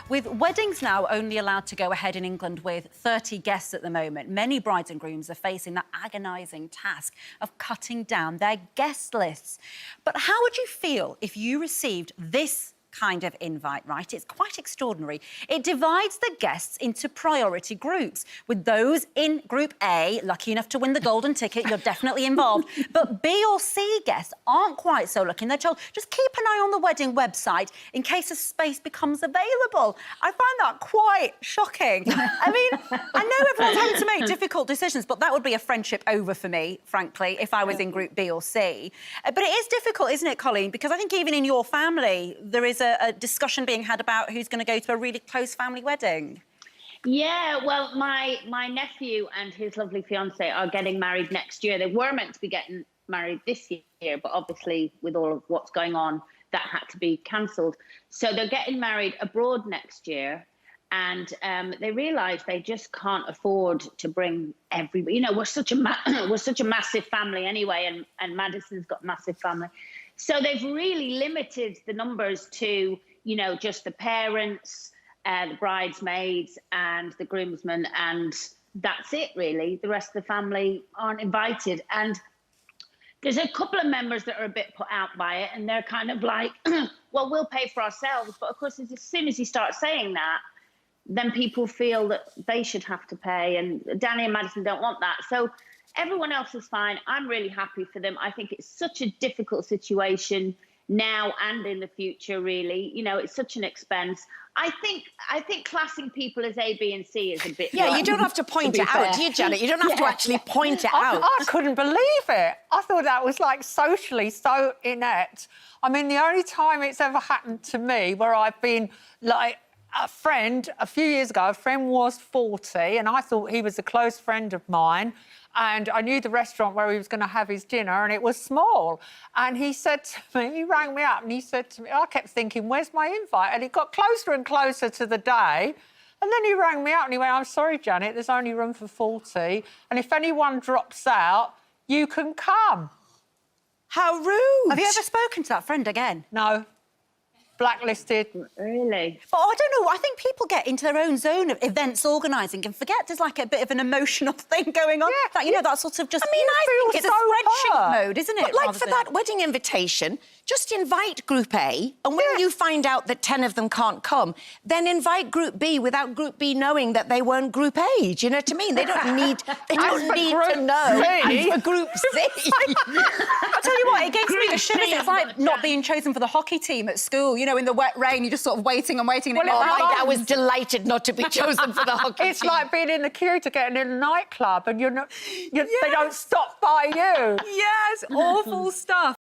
With weddings now only allowed to go ahead in England with 30 guests at the moment, many brides and grooms are facing that agonising task of cutting down their guest lists. But how would you feel if you received this kind of invite, right? It's quite extraordinary. It divides the guests into priority groups, with those in Group A, lucky enough to win the golden ticket, you're definitely involved. But B or C guests aren't quite so lucky, and they're told, just keep an eye on the wedding website in case a space becomes available. I find that quite shocking. I mean, I know everyone's having to make difficult decisions, but that would be a friendship over for me, frankly, if I was in Group B or C. But it is difficult, isn't it, Coleen? Because I think even in your family, there is a discussion being had about who's going to go to a really close family wedding. Yeah, well, my nephew and his lovely fiancée are getting married next year. They were meant to be getting married this year, but obviously with all of what's going on, that had to be cancelled. So they're getting married abroad next year, and they realise they just can't afford to bring everybody. You know, we're such a massive family anyway, and Madison's got a massive family. So they've really limited the numbers to, you know, just the parents, the bridesmaids and the groomsmen, and that's it, really. The rest of the family aren't invited. And there's a couple of members that are a bit put out by it, and they're kind of like, well, we'll pay for ourselves. But, of course, as soon as you start saying that, then people feel that they should have to pay, and Danny and Madison don't want that. So everyone else is fine. I'm really happy for them. I think it's such a difficult situation now and in the future, really. You know, it's such an expense. I think classing people as A, B and C is a bit... Yeah, you don't have to point it out, do you, Janet? You don't have to actually point it out. I couldn't believe it. I thought that was, like, socially so inept. I mean, the only time it's ever happened to me where I've been, like, a friend, a few years ago, a friend was 40 and I thought he was a close friend of mine, and I knew the restaurant where he was going to have his dinner, and it was small. And he said to me, he rang me up and he said to me, I kept thinking, where's my invite? And it got closer and closer to the day. And then he rang me up and he went, I'm sorry, Janet, there's only room for 40. And if anyone drops out, you can come. How rude. Have you ever spoken to that friend again? No. Blacklisted. Really? But I don't know, I think people get into their own zone of events organising and forget there's like a bit of an emotional thing going on. Yeah, that, you know, that sort of just... I mean, I think it's it's a spreadsheet mode, isn't it? But like for that wedding invitation, just invite Group A, and when you find out that 10 of them can't come, then invite Group B without Group B knowing that they weren't Group A. Do you know what I mean? They don't need to know. And for Group C. I'll tell you what, it gives me the shivers. It's like not being chosen for the hockey team at school, you know, in the wet rain, you're just sort of waiting and waiting. Well, I was delighted not to be chosen for the hockey It's team. like being in the queue to get in a nightclub and they don't stop by you. Yes, awful stuff.